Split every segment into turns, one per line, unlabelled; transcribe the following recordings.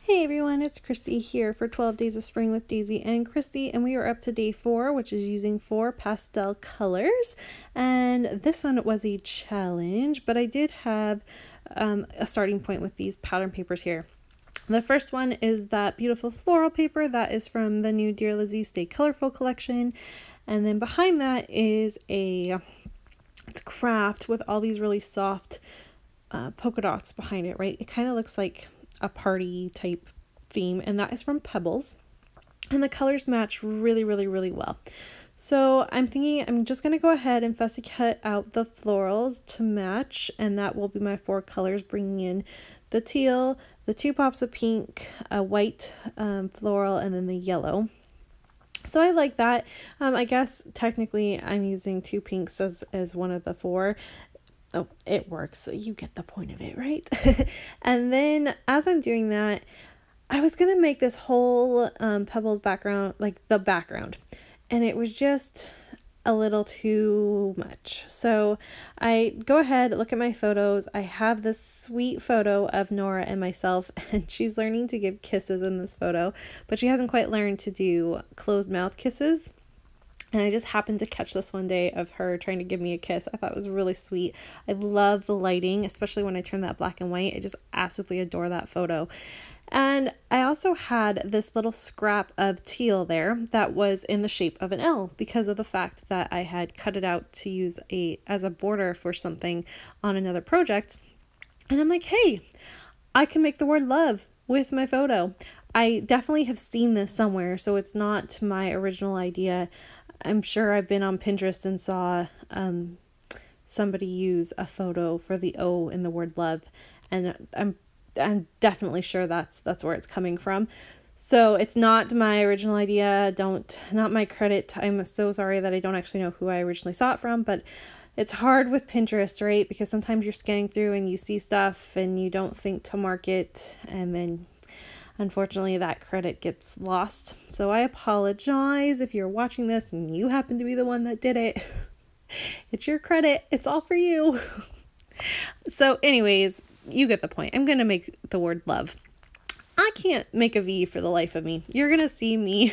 Hey everyone, it's Christy here for 12 Days of Spring with Daisy and Christy, and we are up to day 4, which is using 4 pastel colors. And this one was a challenge, but I did have a starting point with these pattern papers here. The first one is that beautiful floral paper that is from the new Dear Lizzie Stay Colorful collection, and then behind that is it's craft with all these really soft polka dots behind it, right? It kind of looks like a party type theme, and that is from Pebbles, and the colors match really well. So I'm thinking I'm just going to go ahead and fussy cut out the florals to match, and that will be my 4 colors, bringing in the teal, the 2 pops of pink, a white floral, and then the yellow. So I like that. I guess technically I'm using 2 pinks as one of the 4. Oh, it works. You get the point of it, right? And then as I'm doing that, I was going to make this whole Pebbles background, like the background, and it was just a little too much. So I go ahead, look at my photos. I have this sweet photo of Nora and myself, and she's learning to give kisses in this photo, but she hasn't quite learned to do closed mouth kisses. And I just happened to catch this one day of her trying to give me a kiss. I thought it was really sweet. I love the lighting, especially when I turn that black and white. I just absolutely adore that photo. And I also had this little scrap of teal there that was in the shape of an L because of the fact that I had cut it out to use as a border for something on another project. And I'm like, hey, I can make the word love with my photo. I definitely have seen this somewhere, so it's not my original idea. I'm sure I've been on Pinterest and saw somebody use a photo for the O in the word love, and I'm definitely sure that's where it's coming from. So it's not my original idea. Not my credit. I'm so sorry that I don't actually know who I originally saw it from, but it's hard with Pinterest, right? Because sometimes you're scanning through and you see stuff and you don't think to mark it, and then unfortunately that credit gets lost. So I apologize if you're watching this and you happen to be the one that did it. It's your credit. It's all for you. So anyways, you get the point. I'm going to make the word love. I can't make a V for the life of me. You're going to see me.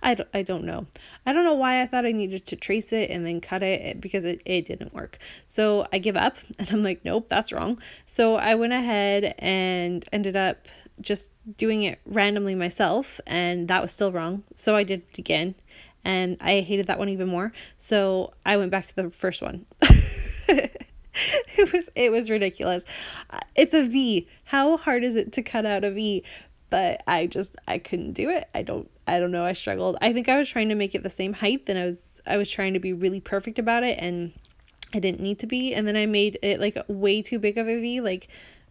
I don't know. I don't know why I thought I needed to trace it and then cut it because it didn't work. So I give up and I'm like, nope, that's wrong. So I went ahead and ended up just doing it randomly myself, and that was still wrong. So I did it again, and I hated that one even more. So I went back to the first one. It was ridiculous. It's a V. How hard is it to cut out a V? But I couldn't do it. I don't know. I struggled. I think I was trying to make it the same height, and I was trying to be really perfect about it, and I didn't need to be. And then I made it like way too big of a V, like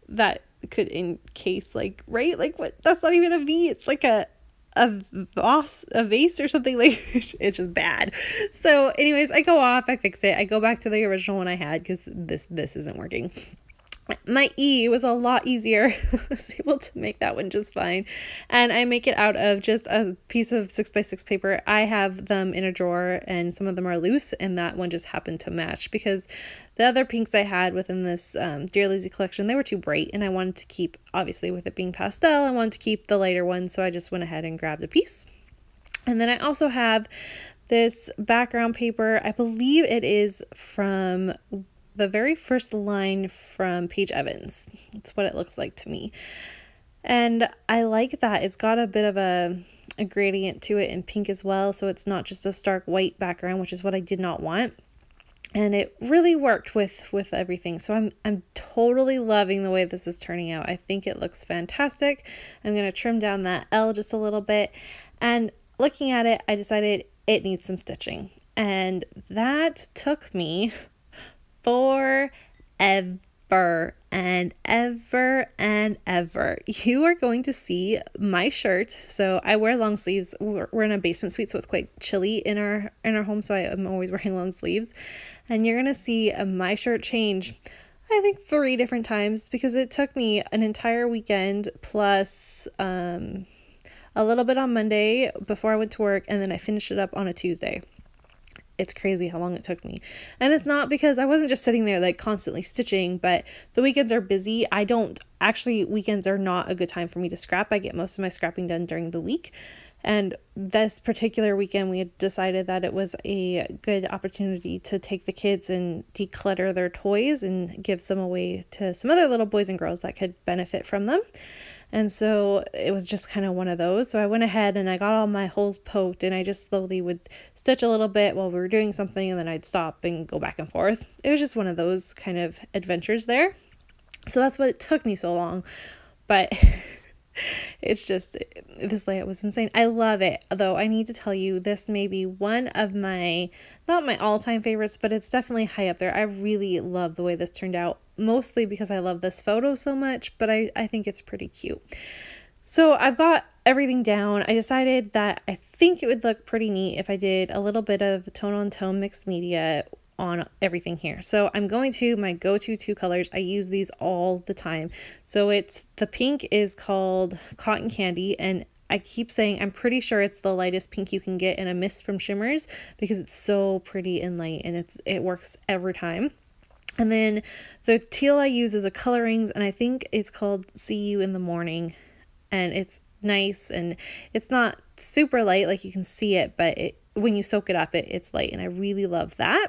that could encase like, right? Like what? That's not even a V. It's like a vase or something. Like it's just bad. So anyways, I go off, I fix it. I go back to the original one I had because this isn't working. My E was a lot easier. I was able to make that one just fine. And I make it out of just a piece of 6x6 paper. I have them in a drawer and some of them are loose, and that one just happened to match because the other pinks I had within this Dear Lizzie collection, they were too bright, and I wanted to keep, obviously with it being pastel, I wanted to keep the lighter ones, so I just went ahead and grabbed a piece. And then I also have this background paper. I believe it is from the very first line from Paige Evans. That's what it looks like to me. And I like that. It's got a bit of a gradient to it in pink as well. So it's not just a stark white background, which is what I did not want. And it really worked with everything. So I'm totally loving the way this is turning out. I think it looks fantastic. I'm going to trim down that L just a little bit. And looking at it, I decided it needs some stitching. And that took me forever and ever. You are going to see my shirt. So I wear long sleeves. We're in a basement suite, so it's quite chilly in our home, so I am always wearing long sleeves. And you're going to see my shirt change, I think 3 different times, because it took me an entire weekend plus a little bit on Monday before I went to work, and then I finished it up on a Tuesday. it's crazy how long it took me. And it's not because I wasn't just sitting there like constantly stitching, but the weekends are busy. Weekends are not a good time for me to scrap. I get most of my scrapping done during the week. And this particular weekend, we had decided that it was a good opportunity to take the kids and declutter their toys and give some away to some other little boys and girls that could benefit from them. And so it was just kind of one of those. So I went ahead and I got all my holes poked, and I just slowly would stitch a little bit while we were doing something, and then I'd stop and go back and forth. It was just one of those kind of adventures there. So that's what it took me so long. But it's just, this layout was insane. I love it, though. I need to tell you, this may be one of my, not my all-time favorites, but it's definitely high up there. I really love the way this turned out, mostly because I love this photo so much, but I think it's pretty cute. So I've got everything down. I decided that I think it would look pretty neat if I did a little bit of tone-on-tone mixed media on everything here. So I'm going to my go-to two colors. I use these all the time. So it's the pink is called Cotton Candy, and I keep saying I'm pretty sure it's the lightest pink you can get in a mist from Shimmers because it's so pretty and light, and it works every time. And then the teal I use is a Colorings, and I think it's called See You in the Morning, and it's nice, and it's not super light like you can see it, but when you soak it up, it's light, and I really love that.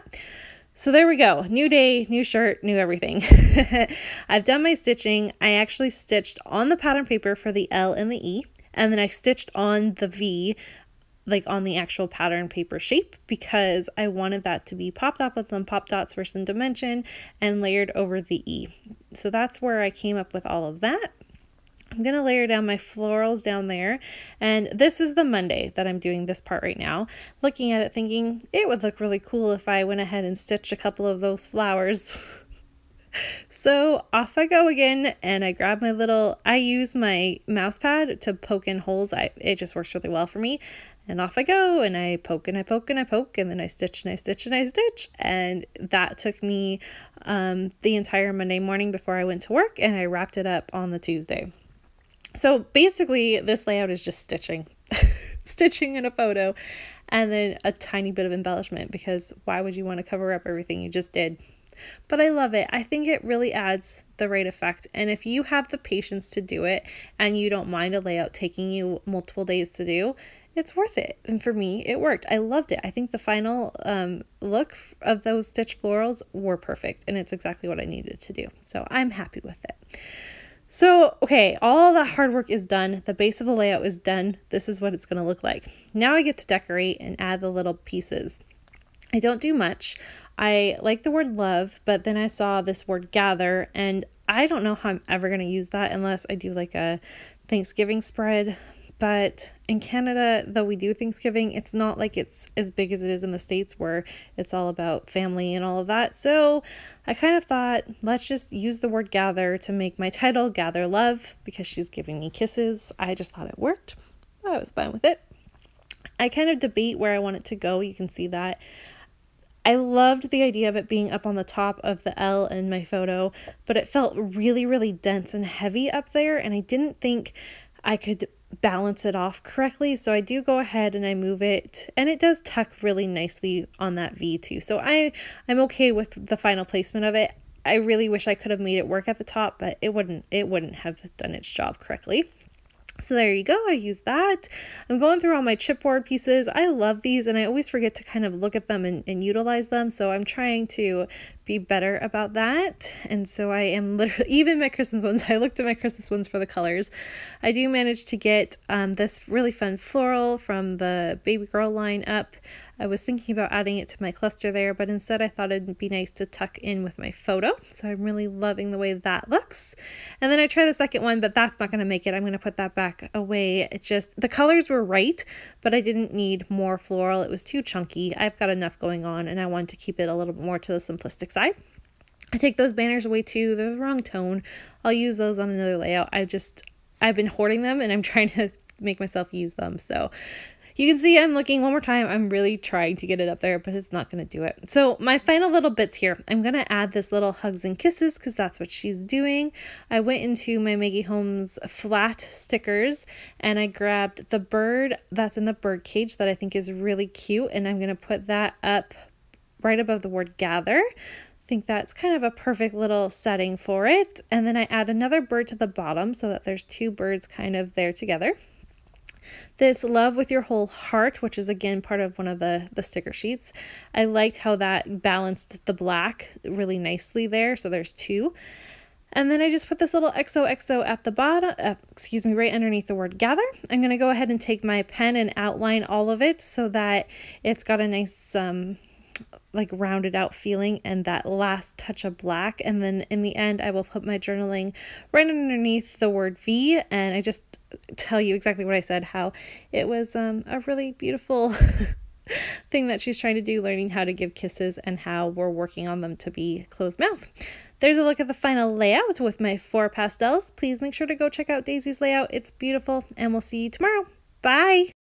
So there we go. New day, new shirt, new everything. I've done my stitching. I actually stitched on the pattern paper for the L and the E, and then I stitched on the V, like on the actual pattern paper shape, because I wanted that to be popped up with some pop dots for some dimension and layered over the E. So that's where I came up with all of that. I'm going to layer down my florals down there, and this is the Monday that I'm doing this part right now. Looking at it thinking it would look really cool if I went ahead and stitched a couple of those flowers. So off I go again, and I grab my I use my mouse pad to poke in holes. It just works really well for me. And off I go, and I poke and I poke and I poke, and then I stitch and I stitch and I stitch. And that took me the entire Monday morning before I went to work, and I wrapped it up on the Tuesday. So basically this layout is just stitching, stitching in a photo, and then a tiny bit of embellishment, because why would you want to cover up everything you just did? But I love it. I think it really adds the right effect. And if you have the patience to do it and you don't mind a layout taking you multiple days to do, it's worth it. And for me, it worked. I loved it. I think the final look of those stitched florals were perfect, and it's exactly what I needed to do. So I'm happy with it. So, okay, all the hard work is done. The base of the layout is done. This is what it's going to look like. Now I get to decorate and add the little pieces. I don't do much. I like the word love, but then I saw this word gather, and I don't know how I'm ever going to use that unless I do like a Thanksgiving spread. But in Canada, though we do Thanksgiving, it's not like it's as big as it is in the States, where it's all about family and all of that. So I kind of thought, let's just use the word gather to make my title Gather Love, because she's giving me kisses. I just thought it worked. I was fine with it. I kind of debate where I want it to go. You can see that. I loved the idea of it being up on the top of the L in my photo, but it felt really, really dense and heavy up there, and I didn't think I could balance it off correctly. So I do go ahead and I move it, and it does tuck really nicely on that V too. So I'm okay with the final placement of it. I really wish I could have made it work at the top, but it wouldn't have done its job correctly. So there you go. I use that. I'm going through all my chipboard pieces. I love these, and I always forget to kind of look at them and utilize them. So I'm trying to be better about that. And so I am literally, even my Christmas ones, I looked at my Christmas ones for the colors. I do manage to get this really fun floral from the baby girl line up. I was thinking about adding it to my cluster there, but instead I thought it'd be nice to tuck in with my photo. So I'm really loving the way that looks. And then I try the second one, but that's not going to make it. I'm going to put that back away. It's just, the colors were right, but I didn't need more floral. It was too chunky. I've got enough going on, and I wanted to keep it a little bit more to the simplistic side. I take those banners away too. They're the wrong tone. I'll use those on another layout. I've been hoarding them, and I'm trying to make myself use them. So You can see I'm looking one more time. I'm really trying to get it up there, but it's not going to do it. So my final little bits here, I'm going to add this little hugs and kisses because that's what she's doing. I went into my Maggie Holmes flat stickers and I grabbed the bird that's in the bird cage that I think is really cute, and I'm going to put that up right above the word gather. I think that's kind of a perfect little setting for it. And then I add another bird to the bottom so that there's two birds kind of there together. This love with your whole heart, which is again part of one of the sticker sheets. I liked how that balanced the black really nicely there. So there's two. And then I just put this little XOXO at the bottom, right underneath the word gather. I'm going to go ahead and take my pen and outline all of it so that it's got a nice like rounded out feeling and that last touch of black. And then in the end, I will put my journaling right underneath the word V, and I just tell you exactly what I said, how it was a really beautiful thing that she's trying to do, learning how to give kisses and how we're working on them to be closed mouth. There's a look at the final layout with my 4 pastels. Please make sure to go check out Daisy's layout. It's beautiful, and we'll see you tomorrow. Bye!